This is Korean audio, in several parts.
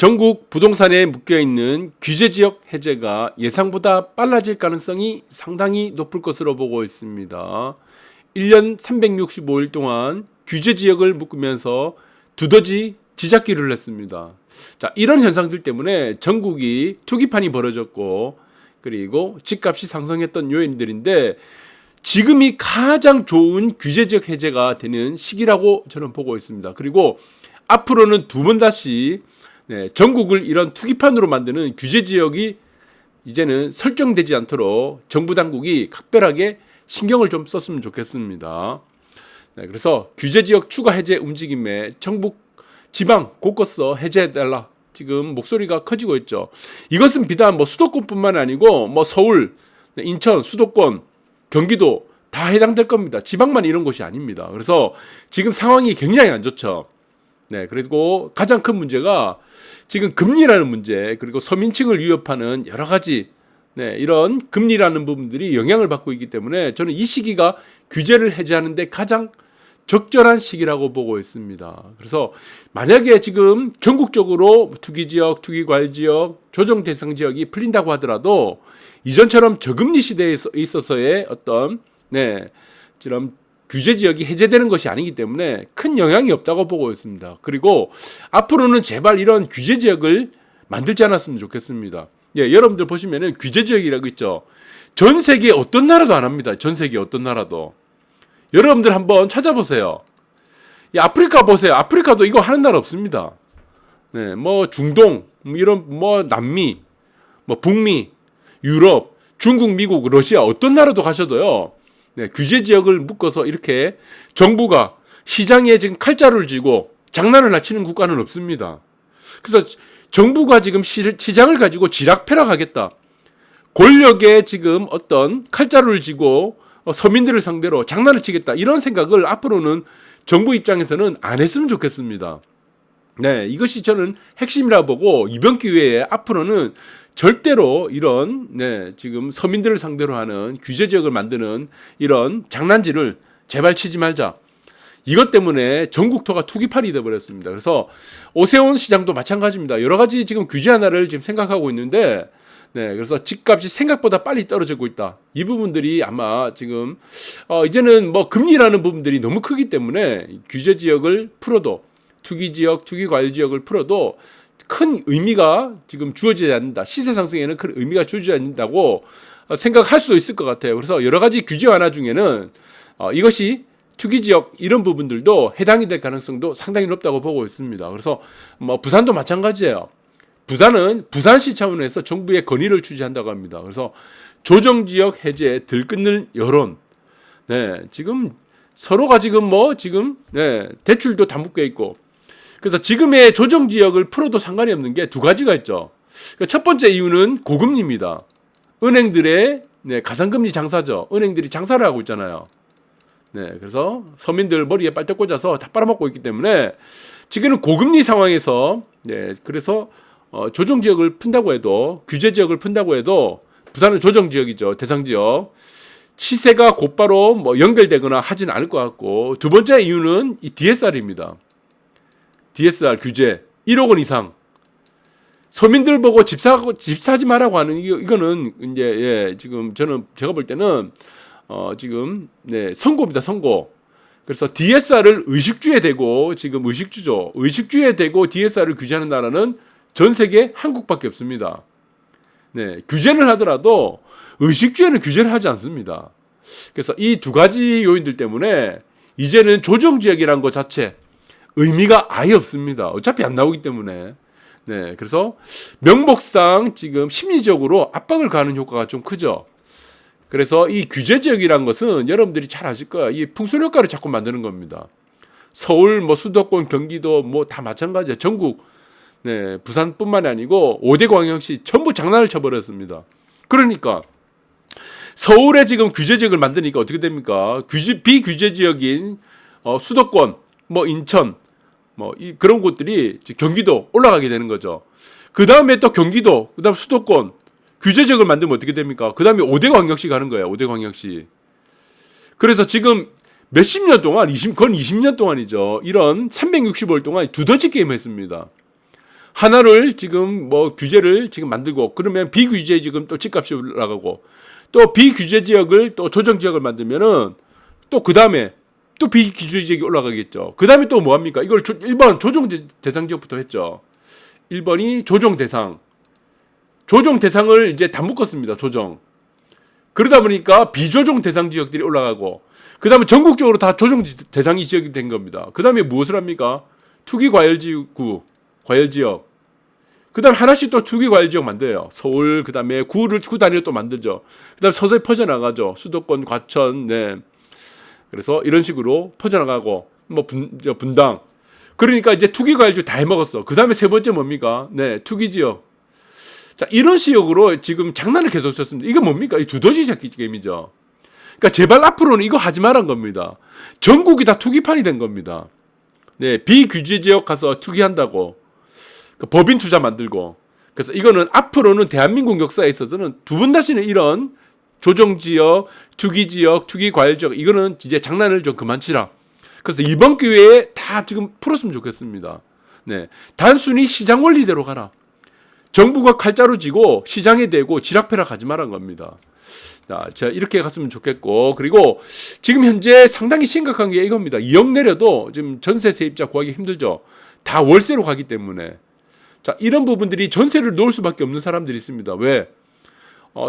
전국 부동산에 묶여있는 규제지역 해제가 예상보다 빨라질 가능성이 상당히 높을 것으로 보고 있습니다. 1년 365일 동안 규제지역을 묶으면서 두더지 지잡기를 했습니다. 자, 이런 현상들 때문에 전국이 투기판이 벌어졌고, 그리고 집값이 상승했던 요인들인데, 지금이 가장 좋은 규제지역 해제가 되는 시기라고 저는 보고 있습니다. 그리고 앞으로는 두 번 다시 전국을 이런 투기판으로 만드는 규제지역이 이제는 설정되지 않도록 정부 당국이 각별하게 신경을 좀 썼으면 좋겠습니다. 그래서 규제지역 추가 해제 움직임에 전국 지방 곳곳서 해제해달라, 지금 목소리가 커지고 있죠. 이것은 비단 수도권뿐만 아니고 서울, 인천, 수도권, 경기도 다 해당될 겁니다. 지방만 이런 곳이 아닙니다. 그래서 지금 상황이 굉장히 안 좋죠. 그리고 가장 큰 문제가 지금 금리라는 문제, 그리고 서민층을 위협하는 여러 가지 이런 금리라는 부분들이 영향을 받고 있기 때문에 저는 이 시기가 규제를 해제하는 데 가장 적절한 시기라고 보고 있습니다. 그래서 만약에 지금 전국적으로 투기지역, 투기과열지역, 조정 대상 지역이 풀린다고 하더라도 이전처럼 저금리 시대에 있어서의 어떤 이런 규제 지역이 해제되는 것이 아니기 때문에 큰 영향이 없다고 보고 있습니다. 그리고 앞으로는 제발 이런 규제 지역을 만들지 않았으면 좋겠습니다. 여러분들 보시면은 규제 지역이라고 있죠. 전 세계 어떤 나라도 안 합니다. 전 세계 어떤 나라도. 여러분들 한번 찾아보세요. 아프리카 보세요. 아프리카도 이거 하는 나라 없습니다. 중동, 이런 남미, 북미, 유럽, 중국, 미국, 러시아 어떤 나라도 가셔도요. 규제 지역을 묶어서 이렇게 정부가 시장에 지금 칼자루를 쥐고 장난을 치는 국가는 없습니다. 그래서 정부가 지금 시장을 가지고 쥐락펴락하겠다, 권력에 지금 어떤 칼자루를 쥐고 서민들을 상대로 장난을 치겠다, 이런 생각을 앞으로는 정부 입장에서는 안 했으면 좋겠습니다. 이것이 저는 핵심이라 보고, 이번 기회에 앞으로는 절대로 이런 지금 서민들을 상대로 하는 규제 지역을 만드는 이런 장난질을 제발 치지 말자. 이것 때문에 전국토가 투기판이 되어버렸습니다. 그래서 오세훈 시장도 마찬가지입니다. 여러 가지 지금 규제 하나를 지금 생각하고 있는데, 그래서 집값이 생각보다 빨리 떨어지고 있다. 이 부분들이 아마 지금 이제는 금리라는 부분들이 너무 크기 때문에 규제 지역을 풀어도, 투기 지역, 투기 과열 지역을 풀어도 큰 의미가 지금 주어지지 않는다. 시세 상승에는 큰 의미가 주어지지 않는다고 생각할 수 있을 것 같아요. 그래서 여러 가지 규제 완화 중에는 이것이 투기지역 이런 부분들도 해당이 될 가능성도 상당히 높다고 보고 있습니다. 그래서 부산도 마찬가지예요. 부산은 부산시 차원에서 정부의 건의를 추진한다고 합니다. 그래서 조정지역 해제 들끓는 여론, 지금 서로가 지금 대출도 다 묶여 있고, 그래서 지금의 조정지역을 풀어도 상관이 없는 게 두 가지가 있죠. 첫 번째 이유는 고금리입니다. 은행들의 가상금리 장사죠. 은행들이 장사를 하고 있잖아요. 그래서 서민들 머리에 빨대 꽂아서 다 빨아먹고 있기 때문에 지금은 고금리 상황에서 그래서 조정지역을 푼다고 해도, 규제지역을 푼다고 해도 부산은 조정지역이죠. 대상지역. 시세가 곧바로 연결되거나 하지는 않을 것 같고, 두 번째 이유는 이 DSR입니다. DSR 규제 1억 원 이상. 서민들 보고 집 사지 말라고 하는 이거는 이제 지금 제가 볼 때는 지금 선고입니다. 선고. 그래서 DSR을 의식주에 대고, 지금 의식주죠. 의식주에 대고 DSR을 규제하는 나라는 전 세계 한국밖에 없습니다. 규제를 하더라도 의식주에는 규제를 하지 않습니다. 그래서 이 두 가지 요인들 때문에 이제는 조정지역이라는 것 자체 의미가 아예 없습니다. 어차피 안 나오기 때문에. 그래서 명목상 지금 심리적으로 압박을 가하는 효과가 좀 크죠. 그래서 이 규제지역이란 것은 여러분들이 잘 아실 거야. 이 풍선효과를 자꾸 만드는 겁니다. 서울, 수도권, 경기도 다 마찬가지야. 전국, 부산뿐만이 아니고 5대 광역시 전부 장난을 쳐버렸습니다. 그러니까 서울에 지금 규제지역을 만드니까 어떻게 됩니까? 비규제지역인 수도권, 인천, 그런 곳들이 경기도 올라가게 되는 거죠. 그 다음에 또 경기도, 그 다음 수도권, 규제지역을 만들면 어떻게 됩니까? 그 다음에 5대 광역시 가는 거예요. 5대 광역시. 그래서 지금 몇십 년 동안, 거의 20년 동안이죠. 이런 365일 동안 두더지 게임을 했습니다. 하나를 지금 뭐 규제를 지금 만들고 그러면 비규제 지금 또 집값이 올라가고 또 비규제 지역을 또 조정 지역을 만들면은 또 그 다음에 또 비규제 지역이 올라가겠죠. 그 다음에 또 뭐 합니까? 이걸 1번 조정 대상 지역부터 했죠. 1번이 조정 대상. 조정 대상을 이제 다 묶었습니다. 조정. 그러다 보니까 비조정 대상 지역들이 올라가고 그 다음에 전국적으로 다 조정 대상이 지역이 된 겁니다. 그 다음에 무엇을 합니까? 투기 과열지구, 과열지역. 그 다음에 하나씩 또 투기 과열지역 만들어요. 서울, 그 다음에 구 단위로 또 만들죠. 그 다음에 서서히 퍼져나가죠. 수도권, 과천, 네. 그래서 이런 식으로 퍼져나가고, 뭐 분당. 그러니까 이제 투기 과열지역 다 해먹었어. 그 다음에 세 번째 뭡니까? 네, 투기지역. 자, 이런 식으로 지금 장난을 계속 쳤습니다. 이게 뭡니까? 이 두더지 새끼 게임이죠. 그러니까 제발 앞으로는 이거 하지 말란 겁니다. 전국이 다 투기판이 된 겁니다. 네, 비규제 지역 가서 투기한다고. 그 법인 투자 만들고. 그래서 이거는 앞으로는 대한민국 역사에 있어서는 두 번 다시는 이런 조정지역, 투기지역, 투기과열지역 이거는 이제 장난을 좀 그만 치라. 그래서 이번 기회에 다 지금 풀었으면 좋겠습니다. 네, 단순히 시장 원리대로 가라. 정부가 칼자루 쥐고 시장에 대고 지락펴락 하지 말란 겁니다. 자, 이렇게 갔으면 좋겠고, 그리고 지금 현재 상당히 심각한 게 이겁니다. 2억 내려도 지금 전세 세입자 구하기 힘들죠. 다 월세로 가기 때문에. 자, 이런 부분들이 전세를 놓을 수밖에 없는 사람들이 있습니다. 왜?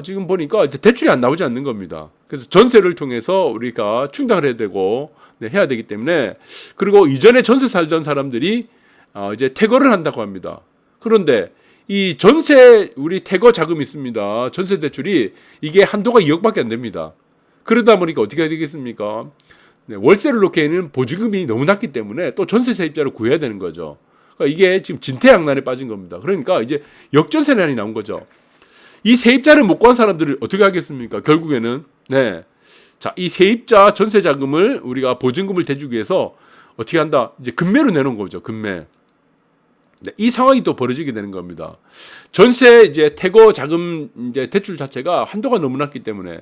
지금 보니까 이제 대출이 안 나오지 않는 겁니다. 그래서 전세를 통해서 우리가 충당을 해야 되고, 네, 해야 되기 때문에, 그리고 이전에 전세 살던 사람들이 이제 퇴거를 한다고 합니다. 그런데 이 전세 우리 퇴거 자금이 있습니다. 전세 대출이 이게 한도가 2억밖에 안 됩니다. 그러다 보니까 어떻게 해야 되겠습니까? 네, 월세를 놓기에는 보증금이 너무 낮기 때문에 또 전세 세입자를 구해야 되는 거죠. 그러니까 이게 지금 진퇴양난에 빠진 겁니다. 그러니까 이제 역전세난이 나온 거죠. 이 세입자를 못 구한 사람들을 어떻게 하겠습니까? 결국에는 네, 자, 이 세입자 전세 자금을 우리가 보증금을 대주기 위해서 어떻게 한다? 이제 금매로 내놓은 거죠. 금매. 네, 이 상황이 또 벌어지게 되는 겁니다. 전세 이제 퇴거 자금 이제 대출 자체가 한도가 너무 낮기 때문에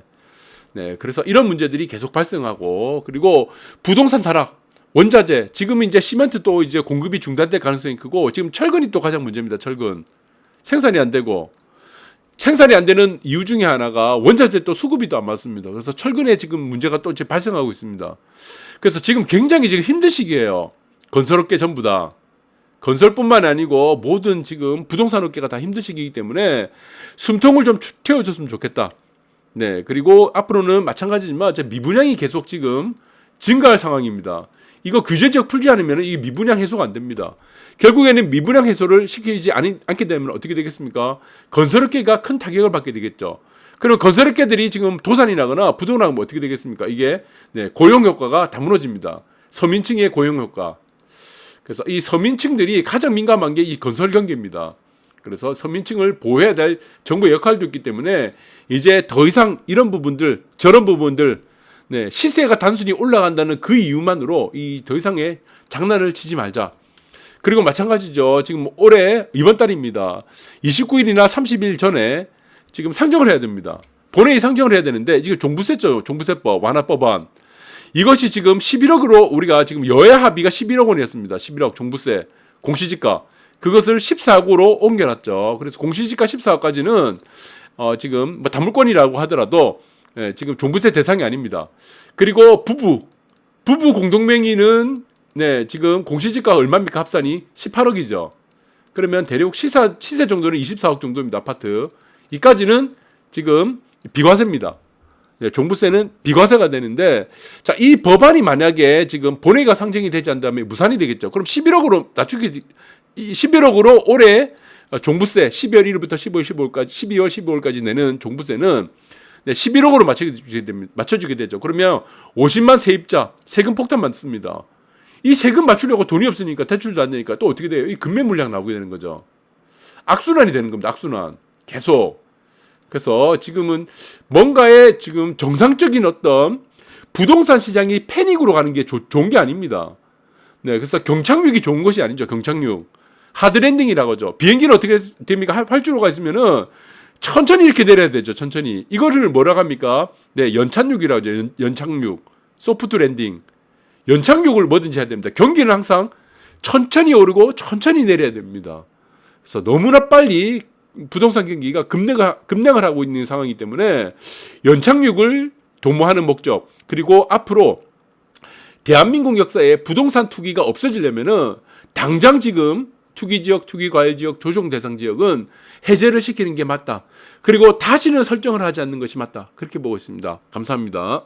네, 그래서 이런 문제들이 계속 발생하고 그리고 부동산 하락, 원자재 지금 이제 시멘트 또 이제 공급이 중단될 가능성이 크고 지금 철근이 또 가장 문제입니다. 철근 생산이 안 되고 생산이 안 되는 이유 중에 하나가 원자재 또 수급이 또 안 맞습니다. 그래서 철근에 지금 문제가 또 이제 발생하고 있습니다. 그래서 지금 굉장히 지금 힘든 시기예요. 건설업계 전부 다. 건설뿐만 아니고 모든 지금 부동산 업계가 다 힘든 시기이기 때문에 숨통을 좀 틔워줬으면 좋겠다. 네, 그리고 앞으로는 마찬가지지만 미분양이 계속 지금 증가할 상황입니다. 이거 규제 지역 풀지 않으면 이 미분양 해소가 안 됩니다. 결국에는 미분양 해소를 시키지 않게 되면 어떻게 되겠습니까? 건설업계가 큰 타격을 받게 되겠죠. 그럼 건설업계들이 지금 도산이 나거나 부도가 나면 어떻게 되겠습니까? 이게 네, 고용 효과가 다 무너집니다. 서민층의 고용 효과. 그래서 이 서민층들이 가장 민감한 게 이 건설 경기입니다. 그래서 서민층을 보호해야 될 정부의 역할도 있기 때문에 이제 더 이상 이런 부분들, 저런 부분들, 네, 시세가 단순히 올라간다는 그 이유만으로 이 더 이상의 장난을 치지 말자. 그리고 마찬가지죠. 지금 올해 이번 달입니다. 29일이나 30일 전에 지금 상정을 해야 됩니다. 본회의 상정을 해야 되는데 지금 종부세죠. 종부세법 완화법안. 이것이 지금 11억으로 우리가 지금 여야 합의가 11억 원이었습니다. 11억 종부세 공시지가 그것을 14억으로 옮겨놨죠. 그래서 공시지가 14억까지는 지금 뭐 담물권이라고 하더라도 지금 종부세 대상이 아닙니다. 그리고 부부 공동명의는 네, 지금 공시지가 얼마입니까? 합산이 18억이죠. 그러면 대략 시세 정도는 24억 정도입니다. 아파트. 이까지는 지금 비과세입니다. 네, 종부세는 비과세가 되는데, 자, 이 법안이 만약에 지금 본회의가 상정이 되지 않다면 무산이 되겠죠. 그럼 11억으로 낮추기, 11억으로 올해 종부세 12월 1일부터 12월 15일까지 내는 종부세는 네, 11억으로 맞춰주게 되죠. 그러면 50만 세입자 세금 폭탄 맞습니다. 이 세금 맞추려고 돈이 없으니까 대출도 안 되니까 또 어떻게 돼요? 이 금매 물량 나오게 되는 거죠. 악순환이 되는 겁니다. 악순환. 계속. 그래서 지금은 뭔가의 지금 정상적인 어떤 부동산 시장이 패닉으로 가는 게 좋은 게 아닙니다. 네, 그래서 경착륙이 좋은 것이 아니죠. 경착륙. 하드랜딩이라고 하죠. 비행기는 어떻게 됩니까? 활주로가 있으면은 천천히 이렇게 내려야 되죠. 천천히. 이거를 뭐라고 합니까? 네, 연착륙이라고 하죠. 연착륙. 소프트 랜딩. 연착륙을 뭐든지 해야 됩니다. 경기는 항상 천천히 오르고 천천히 내려야 됩니다. 그래서 너무나 빨리 부동산 경기가 급락을 하고 있는 상황이기 때문에 연착륙을 도모하는 목적, 그리고 앞으로 대한민국 역사에 부동산 투기가 없어지려면은 당장 지금 투기지역, 투기과열지역, 조정대상지역은 해제를 시키는 게 맞다. 그리고 다시는 설정을 하지 않는 것이 맞다. 그렇게 보고 있습니다. 감사합니다.